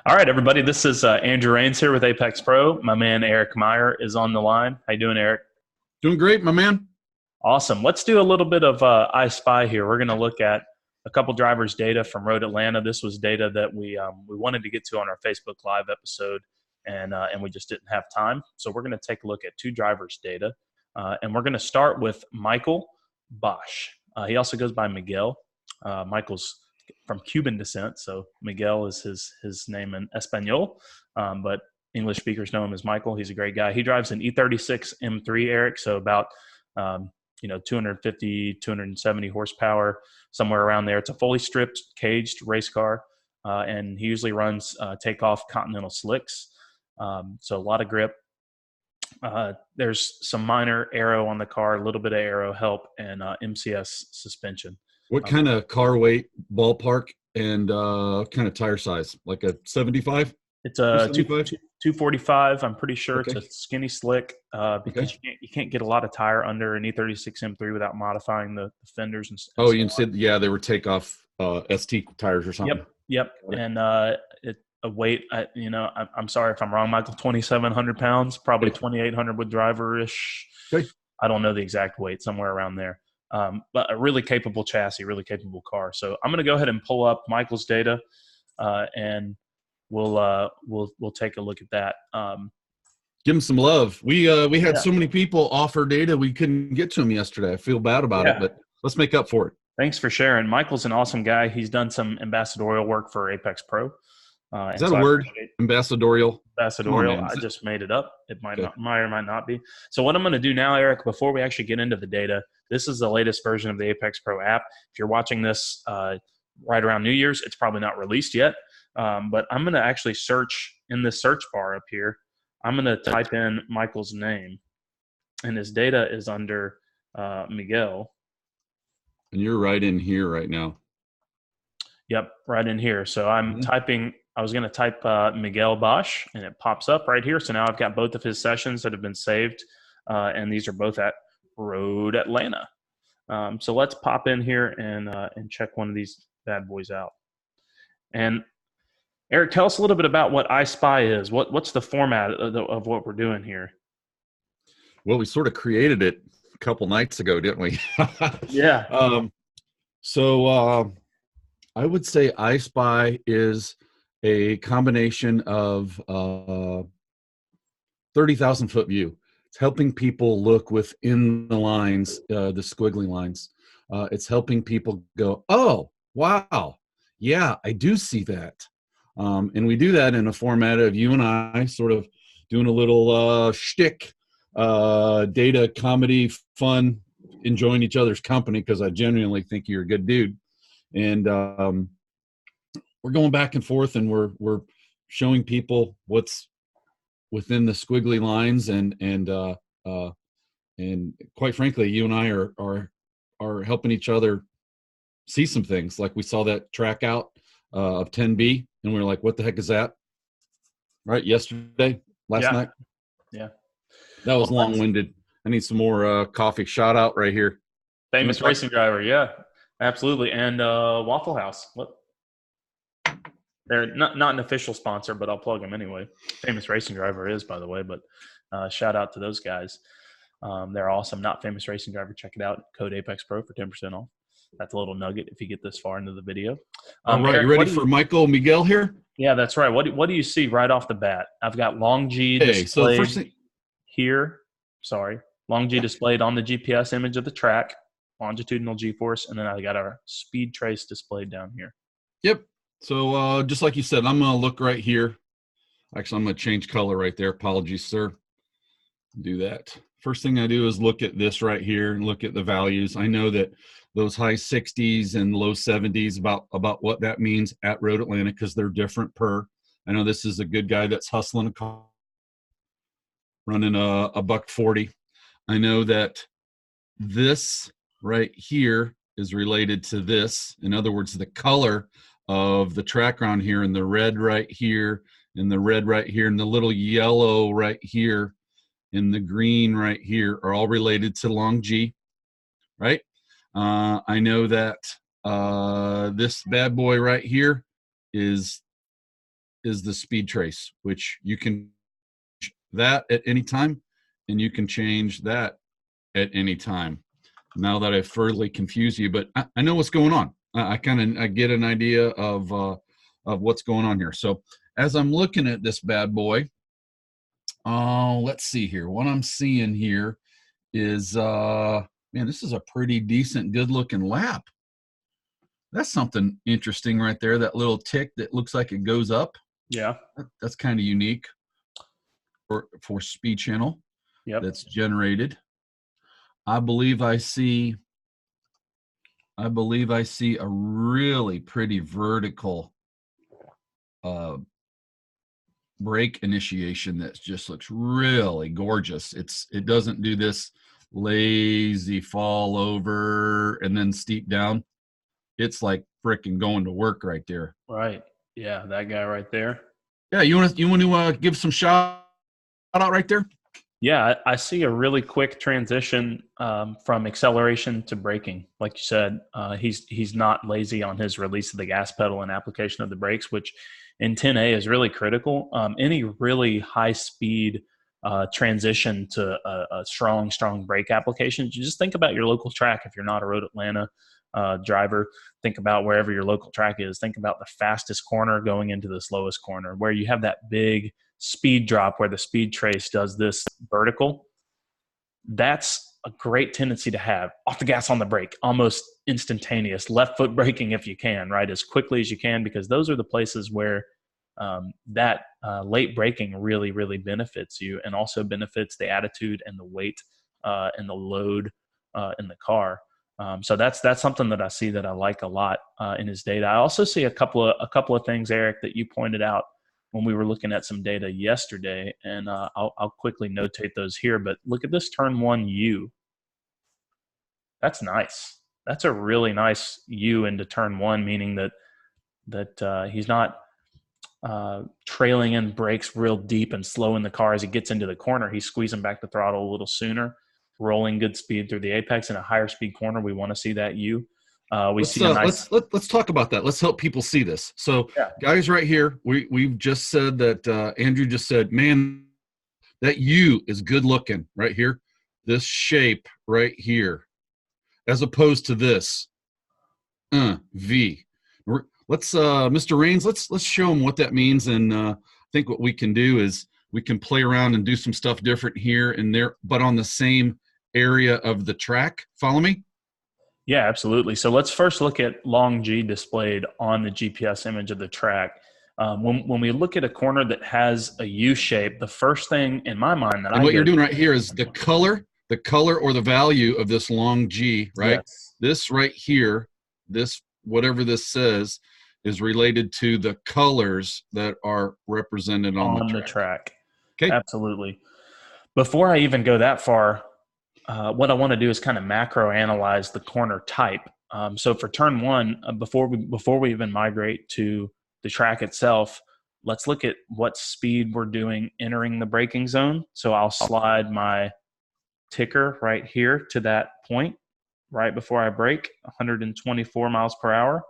All right, everybody. This is Andrew Rains here with Apex Pro. My man Eric Meyer is on the line. How you doing, Eric? Doing great, my man. Awesome. Let's do a little bit of I Spy here. We're going to look at a couple drivers' data from Road Atlanta. This was data that we wanted to get to on our Facebook Live episode, and we just didn't have time. So we're going to take a look at two drivers' data, and we're going to start with Michael Bosch. He also goes by Miguel. Michael's from Cuban descent, so Miguel is his name in Espanol, but English speakers know him as Michael. He's a great guy. He drives an E36 M3, Eric, so about 250, 270 horsepower, somewhere around there. It's a fully stripped, caged race car, and he usually runs takeoff Continental slicks, so a lot of grip. There's some minor aero on the car, a little bit of aero help, and MCS suspension. What kind of car weight, ballpark, and kind of tire size? Like a 75? It's a 275? 245. I'm pretty sure Okay. it's a skinny slick because you can't get a lot of tire under an E36 M3 without modifying the fenders and Oh, so you on. said, yeah, they were takeoff ST tires or something. Yep. Got it. And a weight, I'm sorry if I'm wrong, Michael, 2,700 pounds, probably Okay. 2,800 with driver-ish. Okay. I don't know the exact weight, somewhere around there. But a really capable chassis, really capable car. So I'm going to go ahead and pull up Michael's data, and we'll take a look at that. Give them some love. We had Yeah. so many people offer data, we couldn't get to them yesterday. I feel bad about it, but let's make up for it. Thanks for sharing. Michael's an awesome guy. He's done some ambassadorial work for Apex Pro. Is that a word? Ambassadorial? Come on, Ambassadorial. man. I just made it up. It might Okay. not, might or might not be. So what I'm going to do now, Eric, before we actually get into the data, this is the latest version of the Apex Pro app. If you're watching this right around New Year's, it's probably not released yet. But I'm going to actually search in the search bar up here. I'm going to type in Michael's name, and his data is under Miguel. And you're right in here right now. Yep, right in here. So I'm typing. I was going to type Miguel Bosch, and it pops up right here. So now I've got both of his sessions that have been saved, and these are both at Road Atlanta. So let's pop in here and check one of these bad boys out. And Eric, tell us a little bit about what I Spy is. What's the format of what we're doing here? Well, we sort of created it a couple nights ago, didn't we? Yeah. So I would say I Spy is a combination of 30,000 foot view. It's helping people look within the lines, the squiggly lines. It's helping people go, oh, wow, yeah, I do see that. And we do that in a format of you and I sort of doing a little shtick, data, comedy, fun, enjoying each other's company because I genuinely think you're a good dude. And we're going back and forth, and we're showing people what's within the squiggly lines, and quite frankly, you and I are helping each other see some things. Like we saw that track out of 10B, and we were like, "What the heck is that?" Right? Last night. Yeah. That was long-winded. I need some more coffee. Shout out right here. Famous racing driver. Yeah, absolutely. And Waffle House. What? They're not an official sponsor, but I'll plug them anyway. Famous Racing Driver is, by the way, but shout out to those guys. They're awesome. Not Famous Racing Driver. Check it out. Code Apex Pro for 10% off. That's a little nugget if you get this far into the video. All right, Eric, you ready for Michael Miguel here? Yeah, that's right. What do you see right off the bat? I've got long G Okay, so displayed first thing, here. Sorry. Long G displayed on the GPS image of the track, longitudinal G-force, and then I got our speed trace displayed down here. Yep. So just like you said, I'm going to look right here. Actually, I'm going to change color right there. Apologies, sir. Do that. First thing I do is look at this right here and look at the values. I know that those high 60s and low 70s about what that means at Road Atlanta because they're different per. I know this is a good guy that's hustling a car, running a $140. I know that this right here is related to this. In other words, the color of the track around here, and the red right here, and the red right here, and the little yellow right here, and the green right here are all related to long G, right? I know that this bad boy right here is is the speed trace, which you can that at any time, and you can change that at any time. Now that I've further confused you, but I know what's going on. I get an idea of what's going on here. So as I'm looking at this bad boy, let's see here. What I'm seeing here is man, this is a pretty decent, good looking lap. That's something interesting right there. That little tick that looks like it goes up. Yeah. That's kind of unique for speed channel Yep. that's generated. I believe I see a really pretty vertical brake initiation that just looks really gorgeous. It doesn't do this lazy fall over and then steep down. It's like freaking going to work right there. Right. Yeah, that guy right there. Yeah, you want to give some shout out right there? Yeah, I see a really quick transition from acceleration to braking. Like you said, he's not lazy on his release of the gas pedal and application of the brakes, which in 10A is really critical. Any really high speed transition to a strong brake application. You just think about your local track. If you're not a Road Atlanta driver, think about wherever your local track is. Think about the fastest corner going into the slowest corner, where you have that big speed drop where the speed trace does this vertical. That's a great tendency to have. Off the gas, on the brake, almost instantaneous. Left foot braking if you can, right, as quickly as you can, because those are the places where that late braking really benefits you, and also benefits the attitude and the weight and the load in the car. So that's something that I see that I like a lot in his data. I also see a couple of things, Eric, that you pointed out when we were looking at some data yesterday, and I'll quickly notate those here. But look at this turn 1 U. That's nice. That's a really nice U into turn 1, meaning that he's not trailing in brakes real deep and slowing the car as he gets into the corner. He's squeezing back the throttle a little sooner, rolling good speed through the apex. In a higher speed corner, we want to see that U. Let's talk about that. Let's help people see this. So, yeah. Guys, right here, we've just said that Andrew just said, man, that U is good looking right here. This shape right here, as opposed to this V. Let's Mr. Rains, let's show him what that means. And I think what we can do is we can play around and do some stuff different here and there, but on the same area of the track. Follow me? Yeah, absolutely. So let's first look at long G displayed on the GPS image of the track. When we look at a corner that has a U shape, the first thing in my mind that and what you're doing right here is the color or the value of this long G, right? Yes. This right here, this whatever this says, is related to the colors that are represented on the track. Okay. Absolutely. Before I even go that far, what I want to do is kind of macro analyze the corner type. So for turn 1, before we even migrate to the track itself, let's look at what speed we're doing entering the braking zone. So I'll slide my ticker right here to that point right before I brake, 124 miles per hour.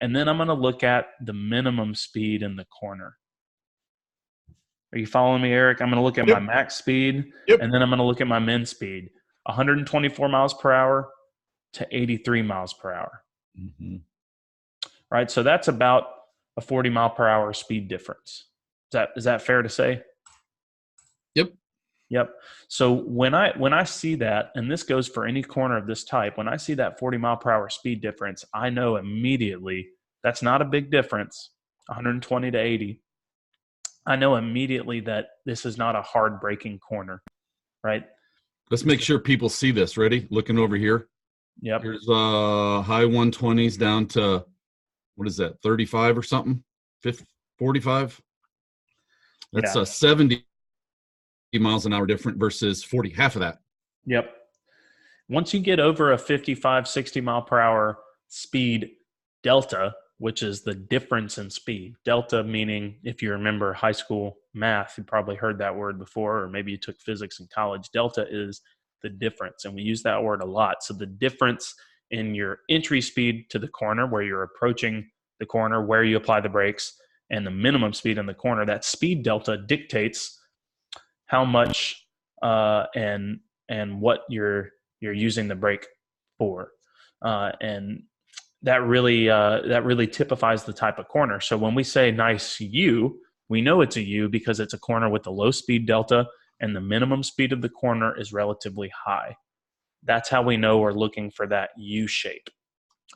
And then I'm going to look at the minimum speed in the corner. Are you following me, Eric? I'm going to look at my max speed, and then I'm going to look at my min speed, 124 miles per hour to 83 miles per hour. Mm-hmm. Right? So that's about a 40 mile per hour speed difference. Is that fair to say? Yep. So when I see that, and this goes for any corner of this type, when I see that 40 mile per hour speed difference, I know immediately that's not a big difference, 120 to 80. I know immediately that this is not a hard braking corner, right? Let's make sure people see this. Ready? Looking over here. Yep. Here's high 120s down to, what is that, 35 or something? 45? That's 70 miles an hour different versus 40, half of that. Yep. Once you get over a 55, 60 mile per hour speed delta, which is the difference in speed. Delta meaning, if you remember high school math, you probably heard that word before, or maybe you took physics in college. Delta is the difference, and we use that word a lot. So the difference in your entry speed to the corner, where you're approaching the corner, where you apply the brakes, and the minimum speed in the corner, that speed delta dictates how much and what you're using the brake for, and that really typifies the type of corner. So when we say nice U, we know it's a U because it's a corner with a low speed delta and the minimum speed of the corner is relatively high. That's how we know we're looking for that U shape.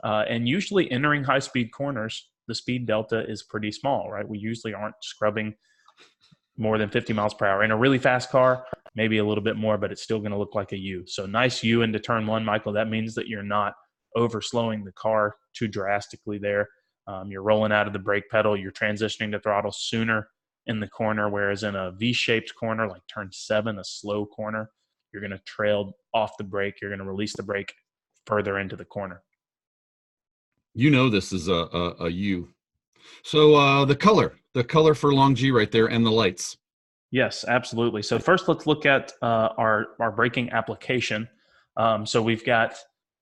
And usually entering high speed corners, the speed delta is pretty small, right? We usually aren't scrubbing more than 50 miles per hour. In a really fast car, maybe a little bit more, but it's still going to look like a U. So nice U into turn one, Michael. That means that you're not over slowing the car too drastically there. You're rolling out of the brake pedal. You're transitioning to throttle sooner in the corner, whereas in a V-shaped corner, like turn 7, a slow corner, you're going to trail off the brake. You're going to release the brake further into the corner. You know this is a U. So the color for long G right there, and the lights. Yes, absolutely. So first, let's look at our braking application. So we've got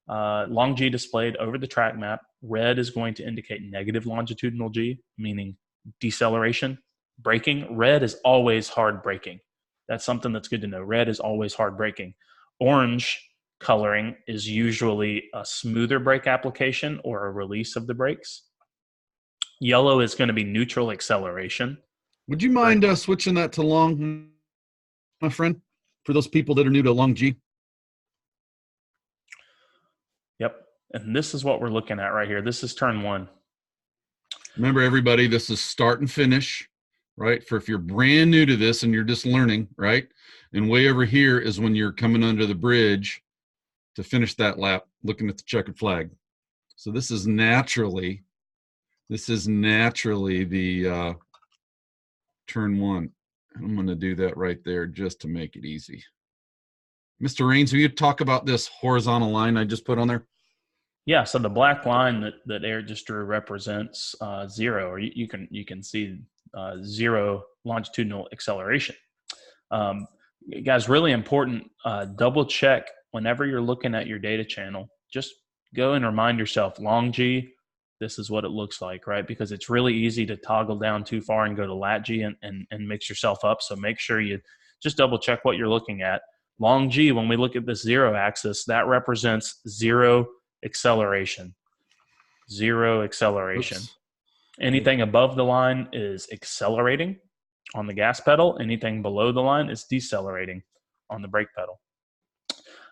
long G displayed over the track map. Red is going to indicate negative longitudinal G, meaning deceleration. Braking, red is always hard braking. That's something that's good to know. Red is always hard braking. Orange coloring is usually a smoother brake application or a release of the brakes. Yellow is going to be neutral acceleration. Would you mind switching that to long, my friend, for those people that are new to long G? Yep. And this is what we're looking at right here. This is turn one. Remember, everybody, this is start and finish, right? For if you're brand new to this and you're just learning, right? And way over here is when you're coming under the bridge to finish that lap, looking at the checkered flag. So this is naturally the turn one. I'm going to do that right there just to make it easy. Mr. Rains, will you talk about this horizontal line I just put on there? Yeah, so the black line that Eric just drew represents zero, or you can see zero longitudinal acceleration. Guys, really important. Double check whenever you're looking at your data channel. Just go and remind yourself, long G, this is what it looks like, right? Because it's really easy to toggle down too far and go to lat G and mix yourself up. So make sure you just double check what you're looking at. Long G, when we look at this zero axis, that represents zero acceleration. Zero acceleration. Oops. Anything above the line is accelerating on the gas pedal. Anything below the line is decelerating on the brake pedal.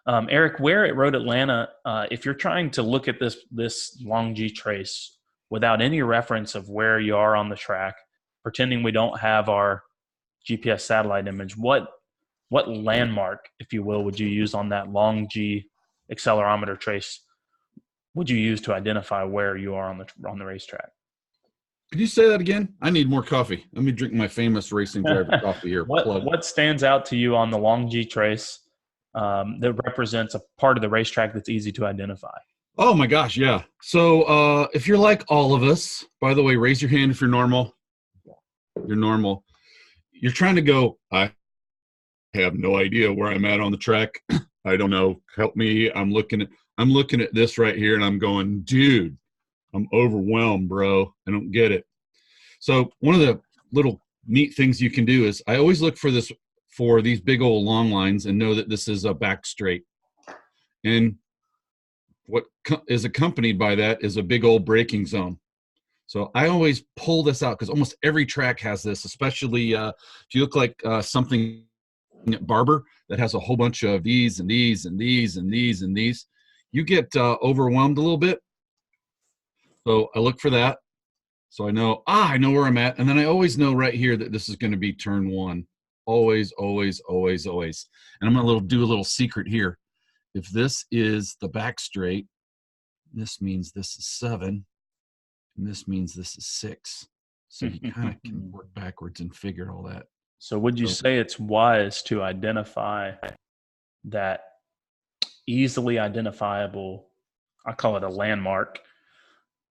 Eric, where at Road Atlanta, if you're trying to look at this long G trace without any reference of where you are on the track, pretending we don't have our GPS satellite image, what landmark, if you will, would you use on that long G accelerometer trace? Would you use to identify where you are on the racetrack? Could you say that again? I need more coffee. Let me drink my famous racing driver coffee here. What stands out to you on the long G trace that represents a part of the racetrack that's easy to identify? Oh my gosh, yeah. So if you're like all of us, by the way, raise your hand if you're normal. You're normal. You're trying to go, I have no idea where I'm at on the track. I don't know. Help me. I'm looking at this right here and I'm going, dude, I'm overwhelmed, bro. I don't get it. So one of the little neat things you can do is I always look for these big old long lines and know that this is a back straight. And what is accompanied by that is a big old braking zone. So I always pull this out because almost every track has this, especially if you look like something at Barber that has a whole bunch of these and these and these and these and these. You get overwhelmed a little bit. So I look for that. So I know where I'm at. And then I always know right here that this is going to be turn one. Always, always, always, always. And I'm going to do a little secret here. If this is the back straight, this means this is 7. And this means this is 6. So you kind of can work backwards and figure all that. So would you say it's wise to identify that easily identifiable, I call it a landmark,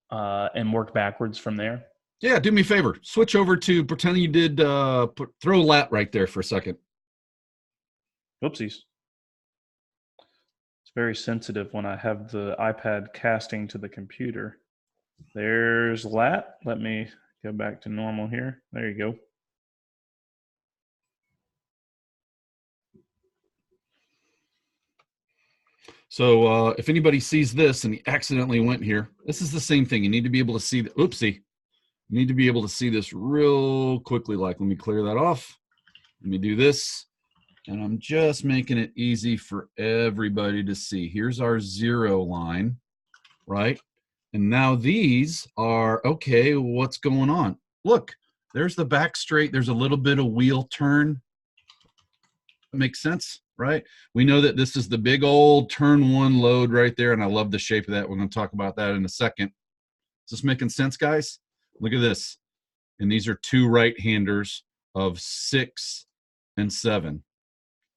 and work backwards from there? Yeah, do me a favor. Switch over to pretend you did throw a lat right there for a second. Whoopsies. It's very sensitive when I have the iPad casting to the computer. There's lat. Let me Go back to normal here. There you go. So if anybody sees this and he accidentally went here, this is the same thing. You need to be able to see the, oopsie. You need to be able to see this real quickly. Like, let me clear that off. Let me do this. And I'm just making it easy for everybody to see. Here's our 0 line, right? And now these are, okay, what's going on? Look, there's the back straight. There's a little bit of wheel turn. Makes sense, right? We know that this is the big old turn 1 load right there, and I love the shape of that. We're going to talk about that in a second. Is this making sense, guys? Look at this. And these are 2 right-handers of 6 and 7.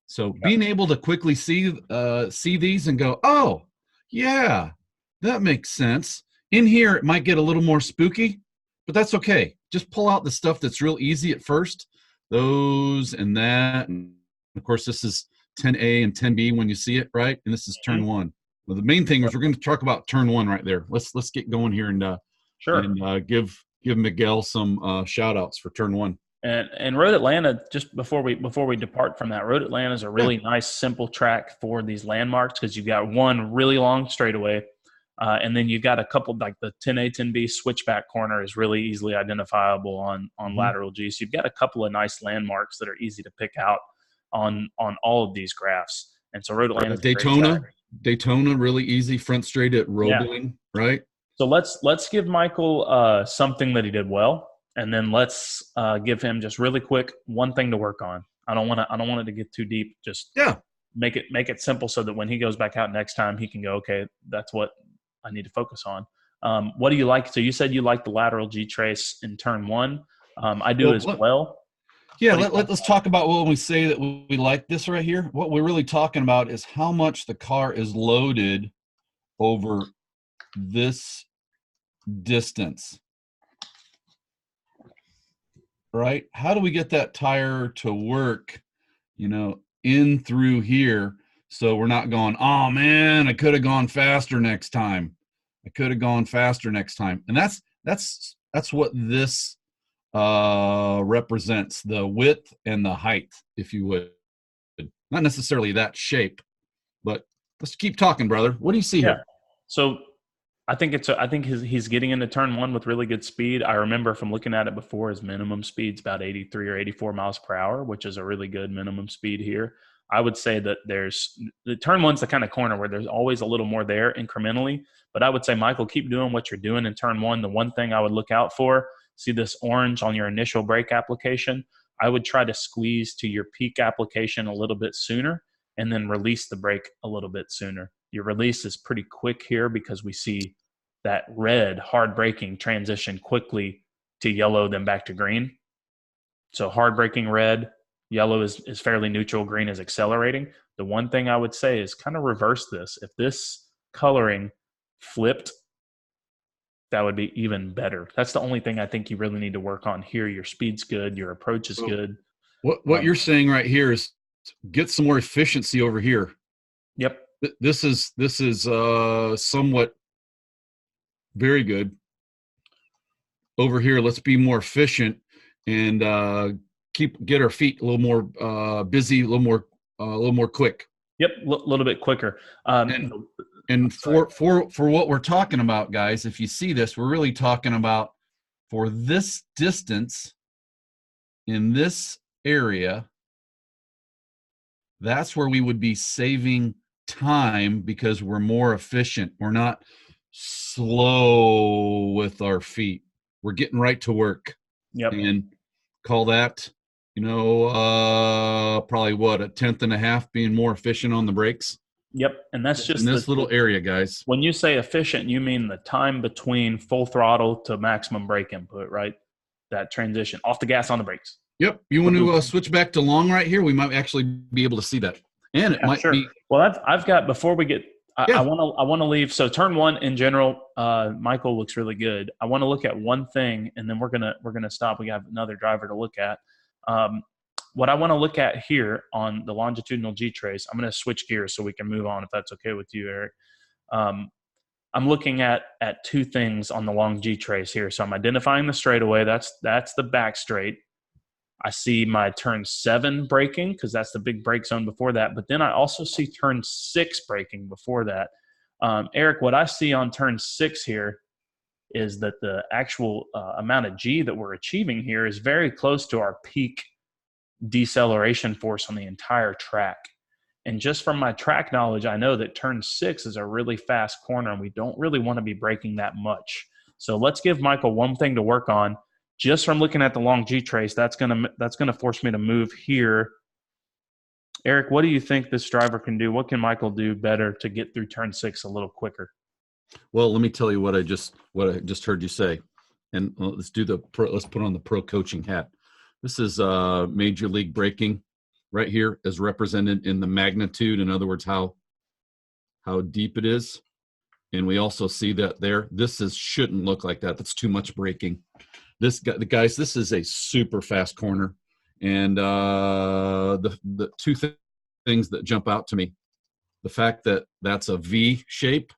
So being able to quickly see these and go, oh, yeah, that makes sense. In here, it might get a little more spooky, but that's okay. Just pull out the stuff that's real easy at first. Those and that. And of course, this is 10A and 10B when you see it, right? And this is turn 1. Well, the main thing is we're going to talk about turn 1 right there. Let's get going here and give Miguel some shout outs for turn 1. And Road Atlanta, just before we depart from that, Road Atlanta is a really nice, simple track for these landmarks because you've got one really long straightaway, and then you've got a couple, like the 10A, 10B switchback corner is really easily identifiable on lateral G. So you've got a couple of nice landmarks that are easy to pick out on all of these graphs. And so Road Atlanta, Daytona, really easy front straight at Roebling, right? So let's give Michael something that he did well. And then let's give him just really quick one thing to work on. I don't want it to get too deep. Just make it simple so that when he goes back out next time, he can go, okay, that's what I need to focus on. What do you like? So you said you like the lateral G trace in turn 1. I do as well. Yeah, let's talk about when we say that we like this right here. What we're really talking about is how much the car is loaded over this distance. Right? How do we get that tire to work, in through here so we're not going, oh man, I could have gone faster next time. And that's what this represents, the width and the height, if you would. Not necessarily that shape, but let's keep talking, brother. What do you see here? So I think he's getting into turn 1 with really good speed. I remember from looking at it before, his minimum speed's about 83 or 84 miles per hour, which is a really good minimum speed here. I would say that the turn 1's the kind of corner where there's always a little more there incrementally. But I would say, Michael, keep doing what you're doing in turn 1. The one thing I would look out for, see this orange on your initial brake application. I would try to squeeze to your peak application a little bit sooner and then release the brake a little bit sooner. Your release is pretty quick here because we see that red hard braking transition quickly to yellow, then back to green. So hard braking red, yellow is fairly neutral, green is accelerating. The one thing I would say is kind of reverse this. If this coloring flipped, that would be even better. That's the only thing I think you really need to work on here. Your speed's good, your approach is good. What you're saying right here is get some more efficiency over here. Yep. This is somewhat very good. Over here, let's be more efficient and get our feet a little more busy, a little more quick. Yep, a little bit quicker. And for what we're talking about, guys, if you see this, we're really talking about for this distance in this area. That's where we would be saving time because we're more efficient. We're not slow with our feet. We're getting right to work. Yep. And call that, probably what, a tenth and a half being more efficient on the brakes. Yep. And that's just in this little area, guys. When you say efficient, you mean the time between full throttle to maximum brake input, right? That transition off the gas on the brakes. Yep. You want to switch back to long right here? We might actually be able to see that. And it might be. Well, I've got, before we get, I want to leave. So turn 1 in general, Michael looks really good. I want to look at one thing, and then we're gonna stop. We have another driver to look at. What I want to look at here on the longitudinal G trace, I'm going to switch gears so we can move on if that's okay with you, Eric. I'm looking at two things on the long G trace here. So I'm identifying the straightaway. That's the back straight. I see my turn 7 braking because that's the big brake zone before that. But then I also see turn 6 braking before that. Eric, what I see on turn 6 here is that the actual amount of G that we're achieving here is very close to our peak deceleration force on the entire track. And just from my track knowledge, I know that turn 6 is a really fast corner and we don't really want to be braking that much. So let's give Michael one thing to work on. Just from looking at the long G trace, that's gonna force me to move here. Eric, what do you think this driver can do? What can Michael do better to get through turn 6 a little quicker? Well, let me tell you what I just heard you say, and let's put on the pro coaching hat. This is major league braking right here, as represented in the magnitude. In other words, how deep it is, and we also see that there. This shouldn't look like that. That's too much braking. This is a super fast corner, and the two things that jump out to me: the fact that that's a V shape,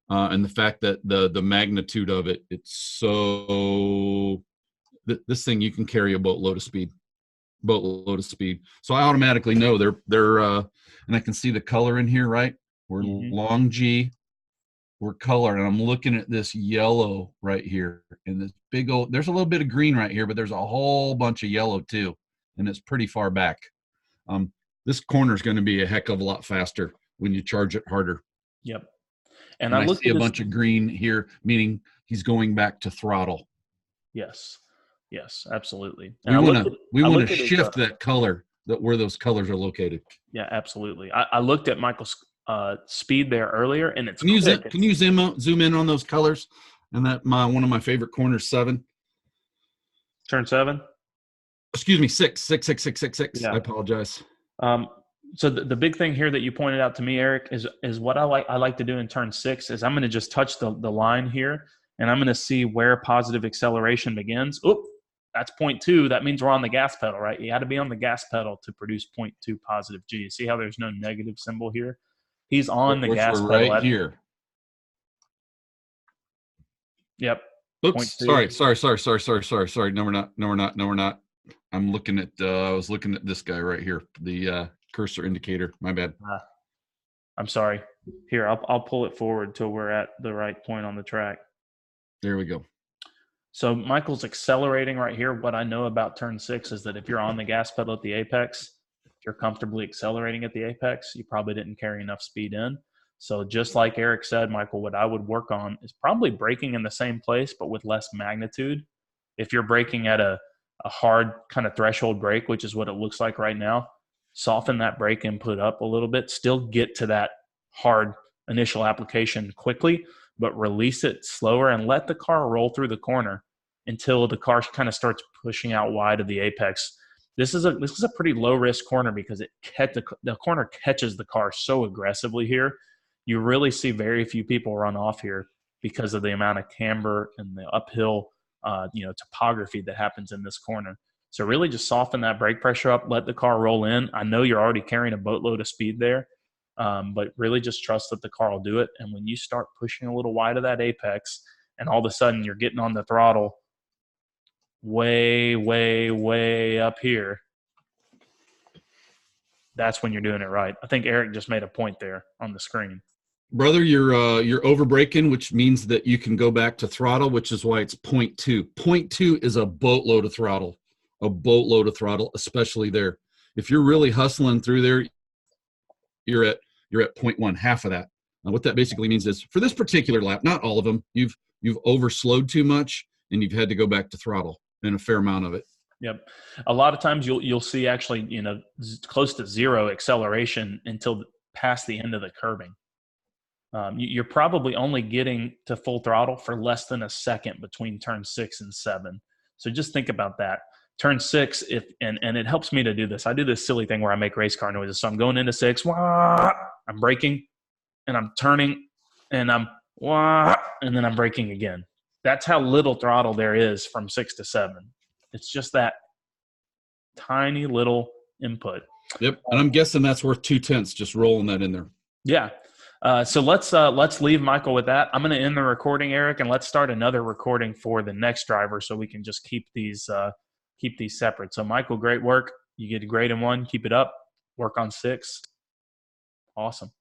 and the fact that the magnitude of it. It's so this thing you can carry a boatload of speed. So I automatically know they're and I can see the color in here, right? We're long G. We're color, and I'm looking at this yellow right here, and this big old, there's a little bit of green right here, but there's a whole bunch of yellow too, and it's pretty far back. This corner is going to be a heck of a lot faster when you charge it harder. Yep. And I see a bunch of green here, meaning he's going back to throttle. Yes, absolutely. And we want to shift that color, where those colors are located. Yeah, absolutely. I looked at Michael's speed there earlier, and it's can you zoom in on those colors? And that one of my favorite corners, 7. Turn 7. Excuse me, 6. Yeah. I apologize. So the big thing here that you pointed out to me, Eric, is what I like to do in turn 6 is I'm going to just touch the line here, and I'm going to see where positive acceleration begins. Oop, that's 0.2. That means we're on the gas pedal, right? You had to be on the gas pedal to produce 0.2 positive G. See how there's no negative symbol here? He's on the gas pedal right here. Yep. Oops. Sorry. No, we're not. I'm looking at. I was looking at this guy right here, the cursor indicator. My bad. I'm sorry. Here, I'll pull it forward till we're at the right point on the track. There we go. So Michael's accelerating right here. What I know about turn 6 is that if you're on the gas pedal at the apex, if you're comfortably accelerating at the apex, you probably didn't carry enough speed in. So just like Eric said, Michael, what I would work on is probably braking in the same place, but with less magnitude. If you're braking at a hard kind of threshold brake, which is what it looks like right now, soften that brake input up a little bit, still get to that hard initial application quickly, but release it slower and let the car roll through the corner until the car kind of starts pushing out wide of the apex. This is a pretty low risk corner because the corner catches the car so aggressively here. You really see very few people run off here because of the amount of camber and the uphill topography that happens in this corner. So really just soften that brake pressure up, let the car roll in. I know you're already carrying a boatload of speed there, but really just trust that the car will do it. And when you start pushing a little wide of that apex and all of a sudden you're getting on the throttle way, way, way up here, that's when you're doing it right. I think Eric just made a point there on the screen. Brother, you're over braking, which means that you can go back to throttle, which is why it's 0.2. 0.2 is a boatload of throttle, especially there. If you're really hustling through there, you're at 0.1, half of that. Now, what that basically means is for this particular lap, not all of them, you've overslowed too much and you've had to go back to throttle in a fair amount of it. Yep. A lot of times you'll see actually, close to zero acceleration until past the end of the curbing. You're probably only getting to full throttle for less than a second between turn 6 and 7. So just think about that. Turn 6, and it helps me to do this. I do this silly thing where I make race car noises. So I'm going into 6, wah, I'm braking, and I'm turning, and I'm wah, and then I'm braking again. That's how little throttle there is from 6 to 7. It's just that tiny little input. Yep, and I'm guessing that's worth 0.2, just rolling that in there. Yeah. So let's leave Michael with that. I'm going to end the recording, Eric, and let's start another recording for the next driver, so we can just keep these separate. So Michael, great work. You get a grade in one. Keep it up. Work on six. Awesome.